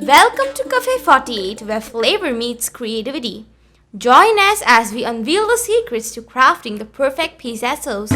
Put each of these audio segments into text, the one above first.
Welcome to Cafe 48, where flavor meets creativity. Join us as we unveil the secrets to crafting the perfect pizza sauce.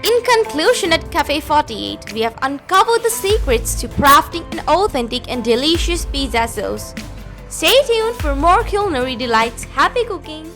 In conclusion, at Cafe 48, we have uncovered the secrets to crafting an authentic and delicious pizza sauce. Stay tuned for more culinary delights. Happy cooking!